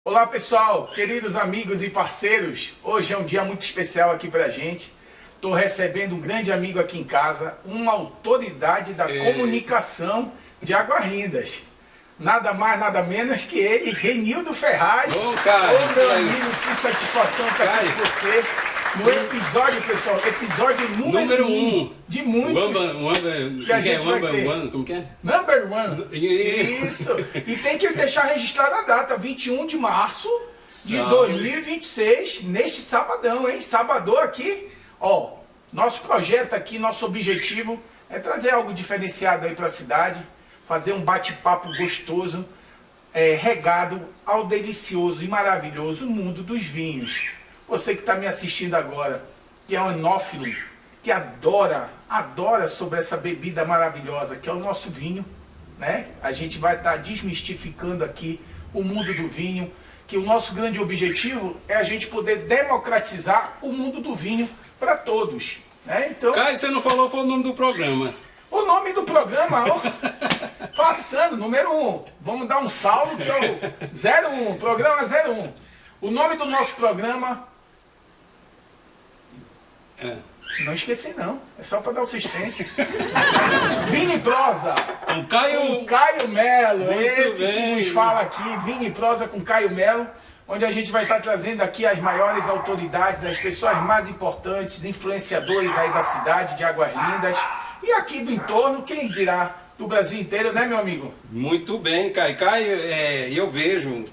Olá pessoal, queridos amigos e parceiros, hoje é um dia muito especial aqui pra gente. Estou recebendo um grande amigo aqui em casa, uma autoridade da comunicação de Águas Lindas. Nada mais, nada menos que ele, Renildo Ferraz. Ô, cara, ô meu amigo, que satisfação estar aqui com você. No episódio, pessoal, episódio número 1 de muitos que a gente vai ter. Como que é? Number 1. Isso. E tem que deixar registrada a data, 21 de março de 2026, neste sabadão, hein? Sabadão aqui. Ó, nosso projeto aqui, nosso objetivo é trazer algo diferenciado aí para a cidade, fazer um bate-papo gostoso, regado ao delicioso e maravilhoso mundo dos vinhos. Você que está me assistindo agora, que é um enófilo, que adora sobre essa bebida maravilhosa, que é o nosso vinho, né? A gente vai estar desmistificando aqui o mundo do vinho, que o nosso grande objetivo é a gente poder democratizar o mundo do vinho para todos, né? Então, Caio, você não falou, foi o nome do programa. o nome do programa, ó, passando, número 1. Vamos dar um salve, que é o 01, programa 01. O nome do nosso programa... Não esqueci não, é só para dar assistência. Vinho e Prosa, O Caio... com Caio Melo, Muito esse bem. que nos fala aqui, Vinho e Prosa com Caio Melo, onde a gente vai estar trazendo aqui as maiores autoridades, as pessoas mais importantes, influenciadores aí da cidade de Águas Lindas, e aqui do entorno, quem dirá, do Brasil inteiro, né meu amigo? Muito bem, Caio. Caio, eu vejo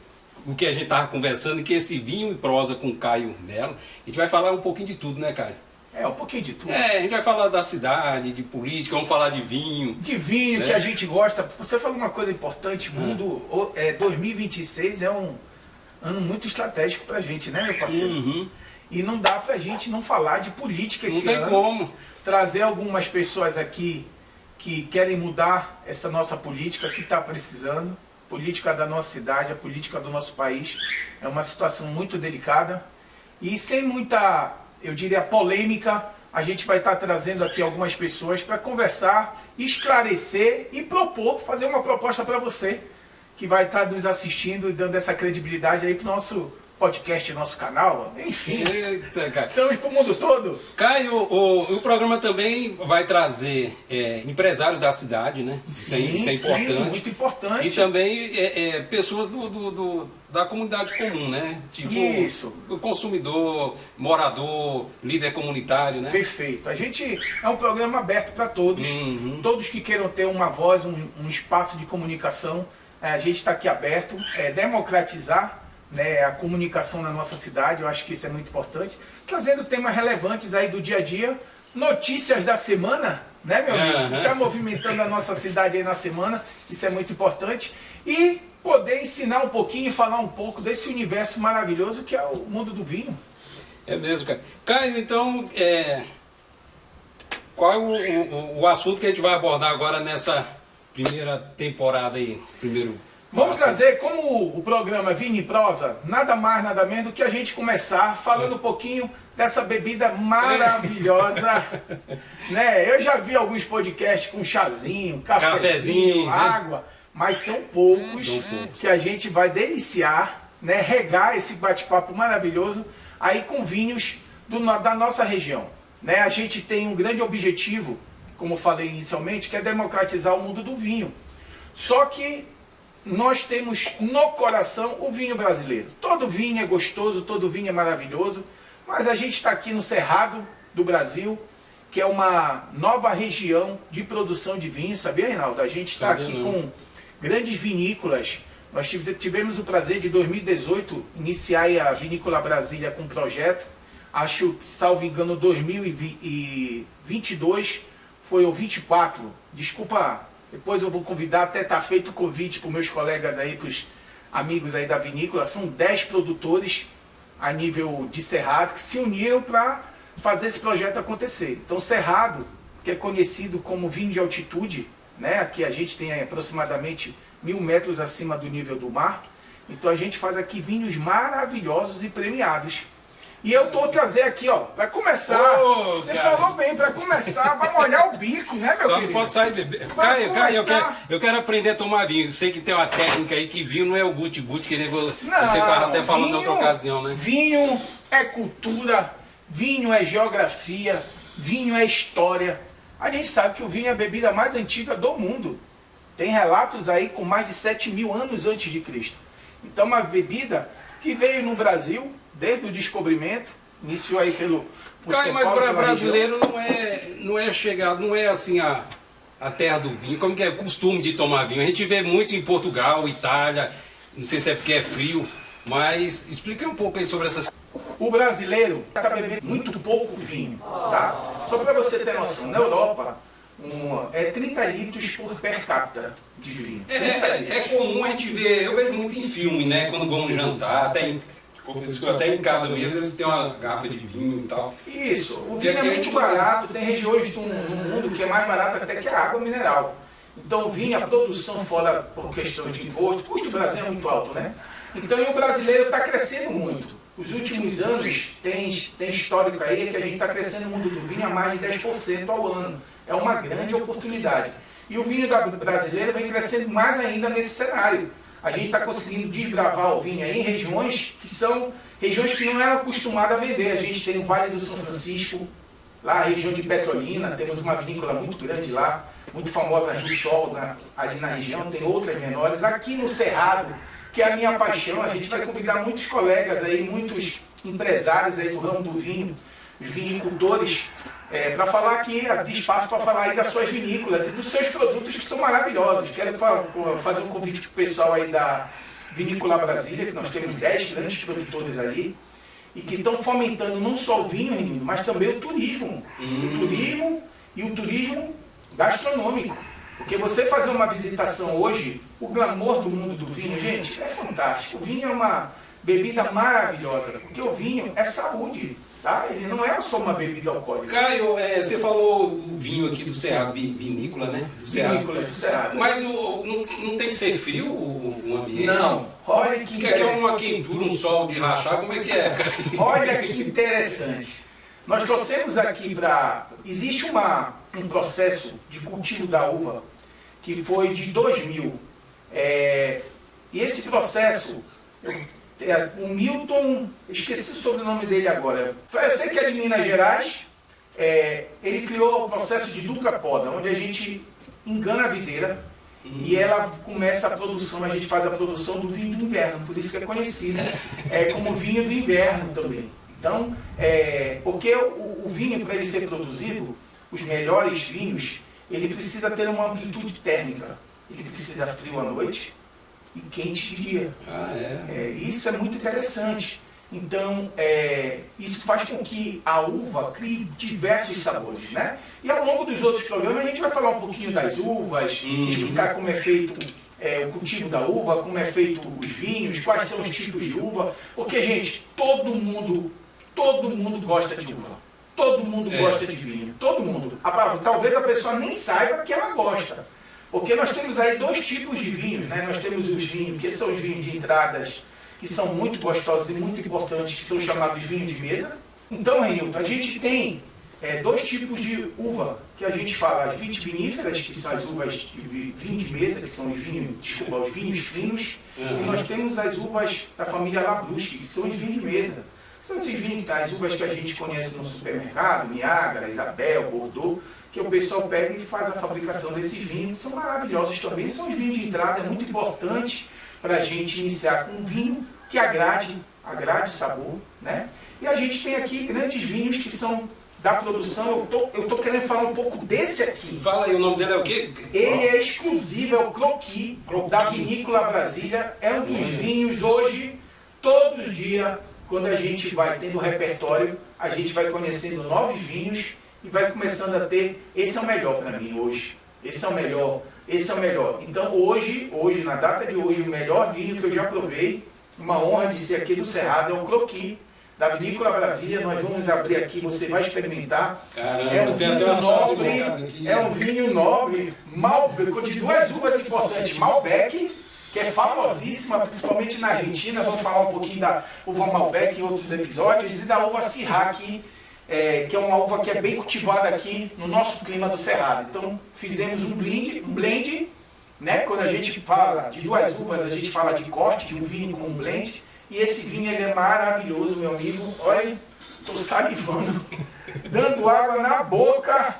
o que a gente estava conversando, que esse Vinho e Prosa com Caio Melo, a gente vai falar um pouquinho de tudo, né, Caio? É, um pouquinho de tudo. A gente vai falar da cidade, de política, vamos falar de vinho. De vinho, né? que a gente gosta. Você falou uma coisa importante, 2026 é um ano muito estratégico pra gente, né, meu parceiro? Uhum. E não dá pra gente não falar de política esse Não tem ano. como. Trazer algumas pessoas aqui que querem mudar essa nossa política, que está precisando. Política da nossa cidade, a política do nosso país. É uma situação muito delicada. E sem muita, eu diria, polêmica, a gente vai estar trazendo aqui algumas pessoas para conversar, esclarecer e propor, fazer uma proposta para você, que vai estar nos assistindo e dando essa credibilidade aí para o nosso podcast, nosso canal, enfim. Eita, cara. Estamos para o mundo todo. Caio, o programa também vai trazer empresários da cidade, né? Isso é importante. Sim, muito importante. E também pessoas da comunidade comum, né? Tipo, Isso. o consumidor, morador, líder comunitário, né? Perfeito. A gente é um programa aberto para todos. Uhum. Todos que queiram ter uma voz, um espaço de comunicação, a gente está aqui aberto. Democratizar, né, a comunicação na nossa cidade, eu acho que isso é muito importante. Trazendo temas relevantes aí do dia a dia, notícias da semana, né, meu amigo? Que está movimentando a nossa cidade aí na semana, isso é muito importante. E poder ensinar um pouquinho e falar um pouco desse universo maravilhoso que é o mundo do vinho. É mesmo, Caio. Caio, então, qual é o assunto que a gente vai abordar agora nessa primeira temporada aí? Vamos trazer, como o programa Vinho e Prosa, nada mais, nada menos do que a gente começar falando um pouquinho dessa bebida maravilhosa. Né? Eu já vi alguns podcasts com chazinho, cafezinho, água, mas são poucos que a gente vai deliciar, né? Regar esse bate-papo maravilhoso aí com vinhos da nossa região. Né? A gente tem um grande objetivo, como falei inicialmente, que é democratizar o mundo do vinho. Só que nós temos no coração o vinho brasileiro. Todo vinho é gostoso, todo vinho é maravilhoso, mas a gente está aqui no Cerrado do Brasil, que é uma nova região de produção de vinho, sabia, Reinaldo? A gente está aqui com grandes vinícolas. Nós tivemos o prazer de 2018 iniciar a Vinícola Brasília com um projeto. Acho que, salvo engano, 2022 foi o 24. Desculpa, depois eu vou convidar, até está feito o convite para os meus colegas aí, para os amigos aí da vinícola. São 10 produtores a nível de Cerrado que se uniram para fazer esse projeto acontecer. Então Cerrado, que é conhecido como vinho de altitude, né? Aqui a gente tem aproximadamente 1000 metros acima do nível do mar. Então a gente faz aqui vinhos maravilhosos e premiados. E eu tô trazer aqui, ó, para começar. Você falou bem, para começar, vai molhar o bico, né, meu Só querido? não pode sair beber. Caio, eu quero aprender a tomar vinho. Eu sei que tem uma técnica aí que vinho não é o guti-guti, que nem você estava até falando na outra ocasião, né? Vinho é cultura, vinho é geografia, vinho é história. A gente sabe que o vinho é a bebida mais antiga do mundo. Tem relatos aí com mais de 7.000 anos antes de Cristo. Então, uma bebida que veio no Brasil desde o descobrimento, iniciou aí pelo Caio, mas brasileiro não é chegado, não é assim a terra do vinho. Como que é o costume de tomar vinho? A gente vê muito em Portugal, Itália, não sei se é porque é frio, mas explica um pouco aí sobre essas... O brasileiro está bebendo muito pouco vinho, tá? Só para você ter noção, na Europa é 30 litros por per capita de vinho. É comum a gente ver, eu vejo muito em filme, né? Quando vamos jantar, até em casa mesmo eles têm uma garrafa de vinho e tal. Isso, o vinho é muito barato, tem regiões no mundo que é mais barato até que a água mineral. Então o vinho, a produção fora por questão de imposto, o custo do Brasil é muito alto, né? Então o brasileiro está crescendo muito. Os últimos anos tem histórico aí que a gente está crescendo no mundo do vinho a mais de 10% ao ano. É uma grande oportunidade. E o vinho brasileiro vem crescendo mais ainda nesse cenário. A gente está conseguindo desbravar o vinho aí em regiões que são regiões que não eram acostumadas a vender. A gente tem o Vale do São Francisco, lá a região de Petrolina, temos uma vinícola muito grande lá, muito famosa Rio Sol, ali na região, tem outras menores. Aqui no Cerrado, que é a minha paixão, a gente vai convidar muitos colegas aí, muitos empresários aí do ramo do vinho, os vinicultores, para falar aqui, abrir espaço para falar aí das suas vinícolas e dos seus produtos que são maravilhosos. Quero fazer um convite para o pessoal aí da Vinícola Brasília, que nós temos 10 grandes produtores ali, e que estão fomentando não só o vinho, Renino, mas também o turismo. O turismo e o turismo gastronômico. Porque você fazer uma visitação hoje, o glamour do mundo do vinho, gente, é fantástico. O vinho é uma bebida maravilhosa, porque o vinho é saúde, tá? Ele não é só uma bebida alcoólica. Caio, você falou o vinho aqui do Cerrado, vinícola, né? Do Cerrado. Vinícola do Cerrado. Mas não tem que ser frio o ambiente? Não. Olha que interessante. É uma quentura, um sol de rachar, como é que é? Olha que interessante. Nós trouxemos aqui para... Existe um processo de cultivo da uva que foi de 2000. E esse processo, o Milton, esqueci o sobrenome dele agora, eu sei que é de Minas Gerais, ele criou o processo de dupla poda, onde a gente engana a videira e ela começa a produção, a gente faz a produção do vinho do inverno, por isso que é conhecido como vinho do inverno também. Então, porque o vinho, para ele ser produzido, os melhores vinhos, ele precisa ter uma amplitude térmica. Ele precisa frio à noite e quente de dia. Isso é muito interessante. Então, isso faz com que a uva crie diversos sabores, né? E ao longo dos outros programas a gente vai falar um pouquinho das uvas, explicar como é feito o cultivo da uva, como é feito os vinhos, quais são os tipos de uva. Porque, gente, todo mundo gosta de uva. Todo mundo gosta de vinho, todo mundo. Talvez a pessoa nem saiba que ela gosta. Porque nós temos aí dois tipos de vinhos, né? Nós temos os vinhos, que são os vinhos de entradas, que são muito gostosos e muito importantes, que são chamados vinhos de mesa. Então, Renilton, a gente tem dois tipos de uva, que a gente fala, as vitiviníferas, que são as uvas de vinho de mesa, que são os vinhos finos, e nós temos as uvas da família Labrusque, que são os vinhos de mesa. São esses vinhos, as uvas que a gente conhece no supermercado, Niágara, Isabel, Bordeaux, que o pessoal pega e faz a fabricação desses vinhos, são maravilhosos também, são os vinhos de entrada, é muito importante para a gente iniciar com um vinho que agrade o sabor, né? E a gente tem aqui grandes vinhos que são da produção, eu estou querendo falar um pouco desse aqui. Fala aí, o nome dele é o quê? Ele é exclusivo, é o Croqui, da Vinícola Brasília, é um dos vinhos hoje, todos os dias, quando a gente vai tendo repertório, a gente vai conhecendo novos vinhos e vai começando a ter, esse é o melhor para mim hoje, esse é o melhor. Então hoje, na data de hoje, o melhor vinho que eu já provei, uma honra de ser aqui do Cerrado, é o Croqui, da Vinícola Brasília. Nós vamos abrir aqui, você vai experimentar. Caramba, tem até uma nobre, é um vinho nobre, de duas uvas importantes, Malbec que é famosíssima, principalmente na Argentina. Vamos falar um pouquinho da uva Malbec em outros episódios, e da uva Syrah aqui, que é uma uva que é bem cultivada aqui no nosso clima do Cerrado. Então fizemos um blend, né? Quando a gente fala de duas uvas, a gente fala de corte, de um vinho com um blend. E esse vinho ele é maravilhoso, meu amigo. Olha, estou salivando, dando água na boca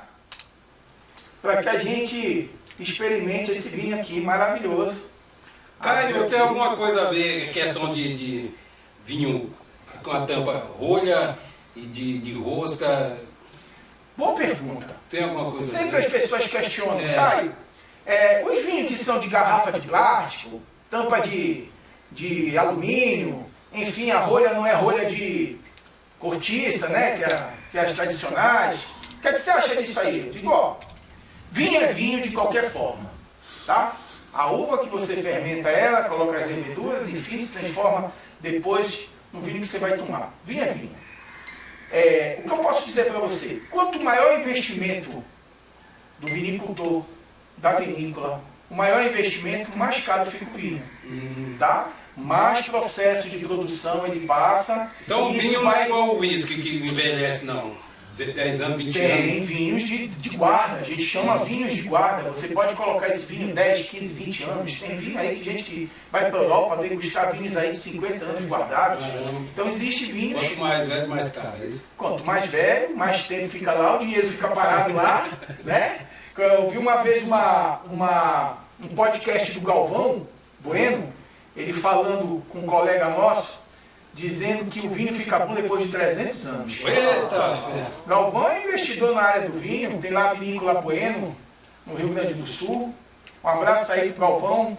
para que a gente experimente esse vinho aqui maravilhoso. Caio, tem alguma coisa a ver questão de vinho com a tampa rolha e de rosca? Boa pergunta. Tem alguma coisa a Sempre ver? as pessoas questionam, Caio, os vinhos que são de garrafa de plástico, tampa de alumínio, enfim, a rolha não é rolha de cortiça, né, que é as tradicionais. O que você acha disso aí? Eu digo, ó, vinho é vinho de qualquer forma, tá? A uva que você fermenta ela, coloca as leveduras, enfim, se transforma depois no vinho que você vai tomar. Vinho é vinho. O que eu posso dizer para você? Quanto maior o investimento do vinicultor, da vinícola, o maior investimento, mais caro fica o vinho, tá? Mais processo de produção ele passa. Então o vinho não é igual o uísque que envelhece, não. 10 anos, 20 anos. Tem vinhos de guarda, a gente chama vinhos de guarda. Você pode colocar esse vinho 10, 15, 20 anos. Tem vinho aí que gente que vai para a Europa degustar vinhos aí de 50 anos guardados. Então existe vinhos. Quanto mais velho, mais caro. É isso? Quanto mais velho, mais tempo fica lá, o dinheiro fica parado lá, né? Eu vi uma vez um podcast do Galvão Bueno, ele falando com um colega nosso, dizendo que o vinho fica bom depois de 300 anos. Eita! Galvão é investidor na área do vinho, tem lá a Vinícola Bueno, no Rio Grande do Sul. Um abraço aí pro Galvão.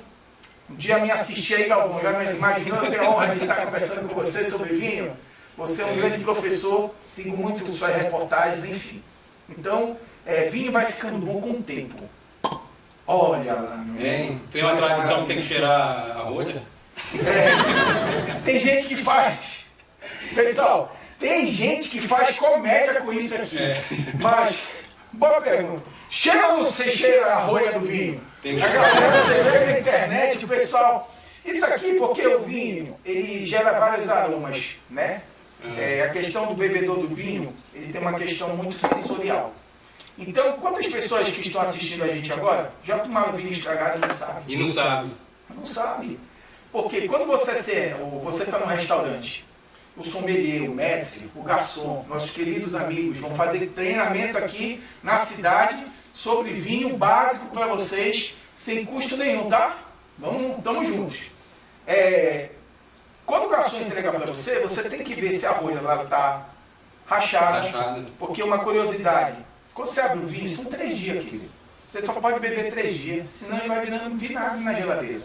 Um dia me assistir aí, Galvão. Já me imaginou, eu tenho a honra de estar conversando com você sobre vinho. Você é um grande professor, sigo muito suas reportagens, enfim. Então, vinho vai ficando bom com o tempo. Olha lá, meu Tem uma tradição que tem que cheirar a rolha? Tem gente que faz. Pessoal, tem gente que faz comédia com isso aqui. Mas, boa pergunta. Cheira ou não cheira a rolha do vinho? A galera, você vê na internet, o pessoal... Isso aqui porque o vinho, ele gera vários aromas, né? A questão do bebedor do vinho, ele tem uma questão muito sensorial. Então, quantas pessoas que estão assistindo a gente agora já tomaram vinho estragado e não sabem? E não sabe. Não sabe. Porque quando você está no restaurante, o sommelier, o maître, o garçom, nossos queridos amigos vão fazer treinamento aqui na cidade sobre vinho básico para vocês, sem custo nenhum, tá? Estamos juntos. Quando o garçom entrega para você, você tem que ver se a rolha lá está rachada. Porque uma curiosidade, quando você abre o vinho, são 3 dias, querido. Você só pode beber 3 dias, senão ele vai virando vinagre na geladeira.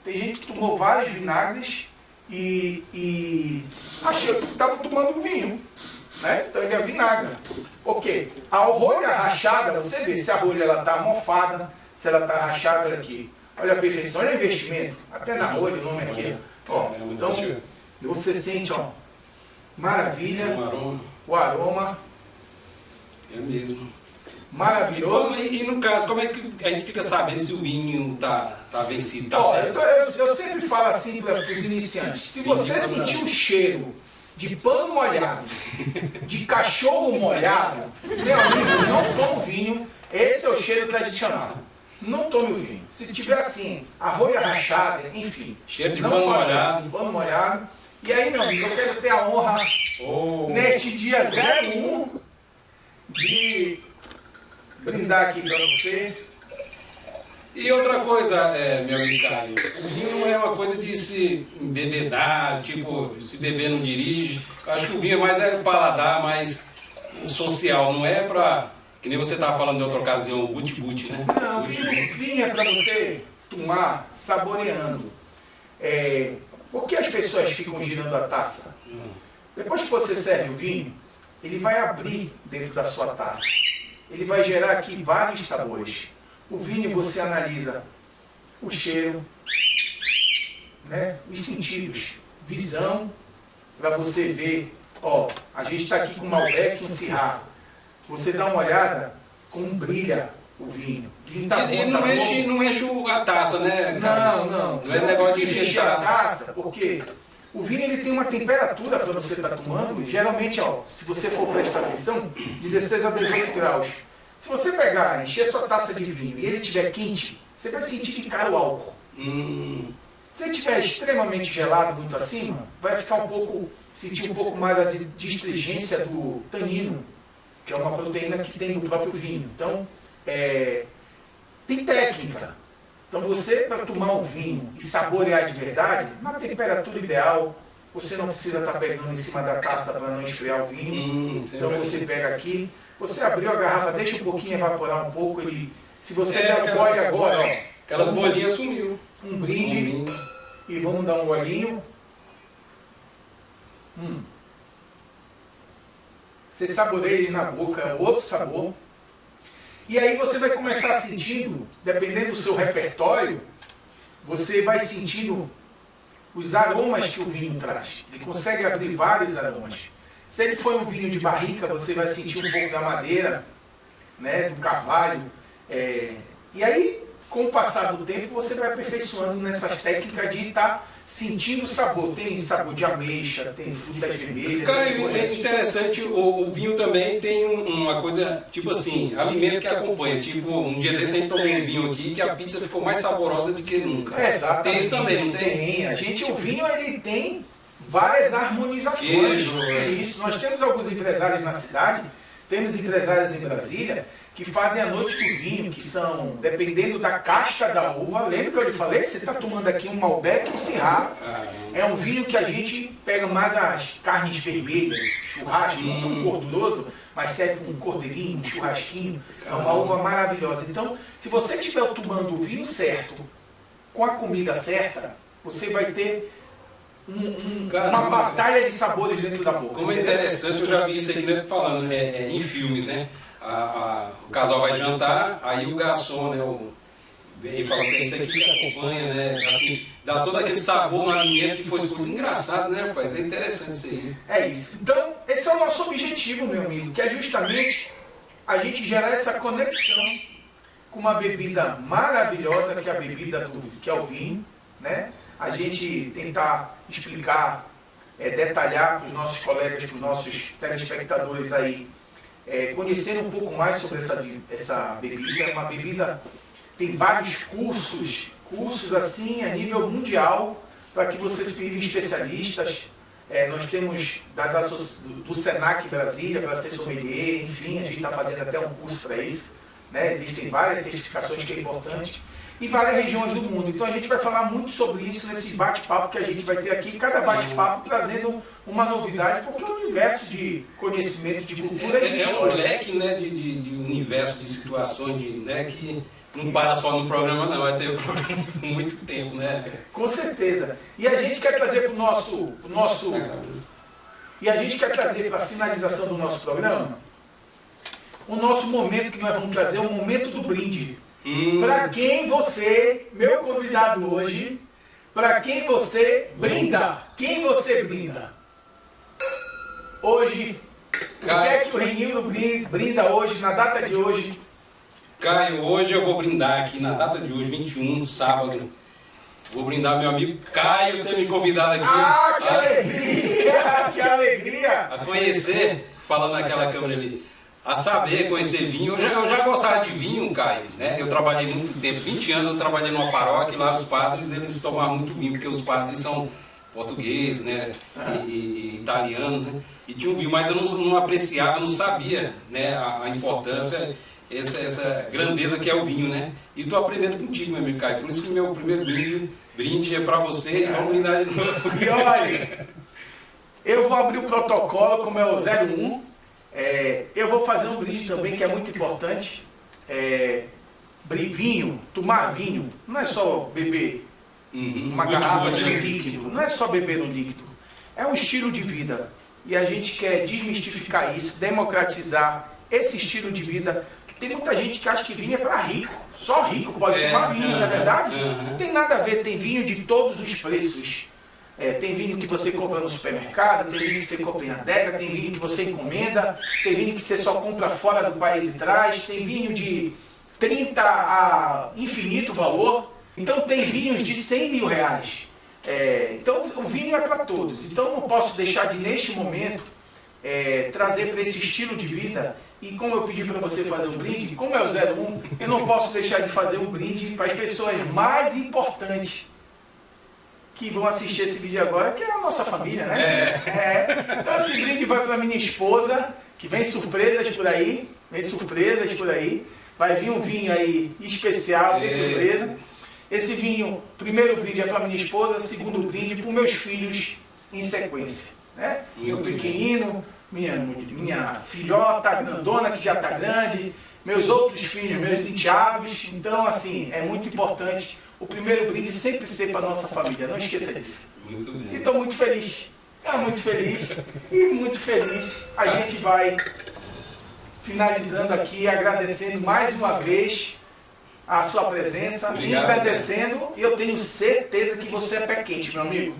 Tem gente que tomou vários vinagres e achou que estava tomando vinho, né? Então ele é vinagre. Ok. A rolha rachada, você vê se a rolha está mofada, se ela está rachada, olha aqui. Olha a perfeição, olha o investimento. Até na rolha o nome aqui. Ó, então você sente, ó, maravilha, o aroma. É mesmo. Maravilhoso. E no caso, como é que a gente fica sabendo se o vinho tá vencido? Eu sempre falo assim para os iniciantes. Se você sentir um cheiro de pano molhado, de cachorro molhado, meu amigo, não tome o vinho. Esse é o cheiro tradicional. Não tome o vinho. Se tiver assim, a rolha rachada, enfim. Cheiro de pano molhado. Pano molhado. E aí, meu amigo, eu quero ter a honra, neste dia 01, de brindar aqui para você. E outra coisa, meu amigo Caio, o vinho não é uma coisa de se embebedar, tipo, se beber não dirige. Eu acho que o vinho é paladar, mais social, não é pra, que nem você estava falando em outra ocasião, o guti-guti, né? Não, vinho é para você tomar saboreando. Por que as pessoas ficam girando a taça? Depois que você serve o vinho, ele vai abrir dentro da sua taça. Ele vai gerar aqui vários sabores. O vinho você analisa o cheiro, né? Os sentidos, visão, para você ver, ó, a gente está aqui com Malbec e um Syrah. Você dá uma olhada como brilha o vinho. Tá E bom, não enche a taça, né, cara? Não. Não é negócio de encher a taça. Porque o vinho ele tem uma temperatura para você estar tomando. Geralmente, ó, se você for prestar atenção, 16 a 18 graus. Se você pegar, encher sua taça de vinho e ele estiver quente, você vai sentir de cara o álcool. Se ele estiver extremamente gelado, muito acima, vai ficar sentir um pouco mais a astringência do tanino, que é uma proteína que tem no próprio vinho. Então, tem técnica. Então, você, para tomar um vinho e saborear de verdade, na temperatura ideal, você não precisa estar pegando em cima da taça para não esfriar o vinho. Então, você pega aqui, você abriu a garrafa, deixa um pouquinho evaporar um pouco. Se você der um gole agora, ó, aquelas bolinhas sumiu. Um brinde. E vamos dar um golinho. Você saboreia ele na boca, é outro sabor. E aí você vai começar sentindo, dependendo do seu repertório, você vai sentindo os aromas que o vinho traz. Ele consegue abrir vários aromas. Se ele for um vinho de barrica, você vai sentir um pouco da madeira, né, do carvalho. E aí, com o passar do tempo, você vai aperfeiçoando nessas técnicas de estar sentindo o sabor. Tem sabor de ameixa, tem frutas vermelhas. Caio, é interessante, o vinho também tem uma coisa, tipo assim, alimento que acompanha. Tipo, um dia desse a gente tomou um vinho aqui que a pizza ficou mais saborosa do que nunca. Exatamente. Tem isso também, não tem? O vinho ele tem várias harmonizações. Queijo. É isso. Nós temos alguns empresários na cidade, temos empresários em Brasília, que fazem a noite do vinho, que são, dependendo da casta da uva, lembra que eu lhe falei? Você está tomando aqui um Malbec e um Syrah. É um vinho que a gente pega mais as carnes vermelhas, churrasco, não tão gorduroso, mas serve com um cordeirinho, um churrasquinho. É uma uva maravilhosa. Então, se você estiver tomando o vinho certo, com a comida certa, você vai ter uma batalha de sabores dentro da boca. Como é interessante, eu já vi isso aqui, né, falando em filmes, né? O casal vai jantar, aí o garçom, né, vem e fala assim, isso aqui que acompanha, né, assim, dá todo aquele sabor no alimento que foi escolhido. Engraçado, né, rapaz? É interessante isso aí. É isso. Então, esse é o nosso objetivo, meu amigo, que é justamente a gente gerar essa conexão com uma bebida maravilhosa, que é a bebida que é o vinho, né? A gente tentar explicar, detalhar para os nossos colegas, para os nossos telespectadores aí, conhecer um pouco mais sobre essa bebida. É uma bebida, tem vários cursos assim a nível mundial, para que vocês virem especialistas. Nós temos do Senac Brasília para ser sommelier, enfim, a gente está fazendo até um curso para isso, né? Existem várias certificações que é importante, em várias regiões do mundo. Então a gente vai falar muito sobre isso nesse bate-papo que a gente vai ter aqui, cada bate-papo trazendo uma novidade, porque o universo de conhecimento, de cultura e de história. É um leque, né, de universo de situações, né, que não para só no programa, não, vai ter programa por muito tempo, né? Com certeza. E a gente quer trazer para o nosso e a gente quer trazer para a finalização do nosso programa o nosso momento que nós vamos trazer, o momento do brinde. Para quem você, meu convidado hoje, para quem você brinda? Quem você brinda? Hoje, o que é que o Renildo brinda hoje, na data de hoje? Caio, hoje eu vou brindar aqui na data de hoje, 21, sábado. Vou brindar meu amigo Caio ter me convidado aqui. Ah, que alegria! Que alegria! A conhecer, falando naquela câmera ali. A saber, conhecer vinho. Eu já gostava de vinho, Caio, né? Eu trabalhei muito tempo, 20 anos eu trabalhei numa paróquia, e lá os padres, eles tomavam muito vinho, porque os padres são portugueses, né? E italianos, né? E tinha um vinho, mas eu não apreciava, não sabia, né? A importância, essa grandeza que é o vinho, né? E estou aprendendo contigo, meu amigo Caio. Por isso que meu primeiro brinde é para você e vamos brindar de novo. E olha, eu vou abrir o protocolo, como é o 01. Eu vou fazer um brinde também que é muito importante. Vinho, tomar vinho, não é só beber uma garrafa de líquido, não é só beber um líquido, é um estilo de vida. E a gente quer desmistificar isso, democratizar esse estilo de vida. Tem muita gente que acha que vinho é para rico, só rico pode tomar vinho, não é verdade? Não tem nada a ver, tem vinho de todos os preços. Tem vinho que você compra no supermercado, tem vinho que você compra em adega, tem vinho que você encomenda, tem vinho que você só compra fora do país e traz, tem vinho de 30 a infinito valor. Então tem vinhos de 100 mil reais. Então o vinho é para todos. Então não posso deixar de, neste momento, trazer para esse estilo de vida. E como eu pedi para você fazer um brinde, como é o 01, eu não posso deixar de fazer um brinde para as pessoas mais importantes que vão assistir esse vídeo agora, que é a nossa família, né? Então esse brinde vai para minha esposa, que vem surpresas por aí. Vai vir um vinho aí especial, de surpresa. Esse vinho, primeiro brinde é para minha esposa, segundo brinde para os meus filhos em sequência. Né? Meu pequenino, minha filhota, grandona que já está grande, meus outros filhos, meus enteados. Então, assim, é muito importante o primeiro brinde sempre ser para a nossa família, não esqueça disso. Muito bem. E estou muito feliz, e muito feliz. A gente vai finalizando aqui, agradecendo mais uma vez a sua presença, agradecendo, e eu tenho certeza que você é pé quente, meu amigo.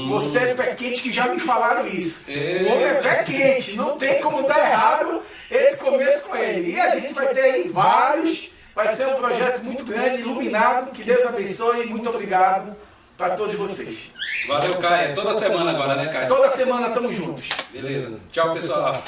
Você é pé quente, que já me falaram isso. O homem é pé quente, não tem como dar errado esse começo com ele. E a gente vai ter aí vários, vai ser um projeto muito grande, iluminado, que Deus abençoe, muito obrigado para todos vocês. Valeu, Caio. Toda semana agora, né, Caio? Toda semana estamos juntos. Beleza. Tchau, pessoal.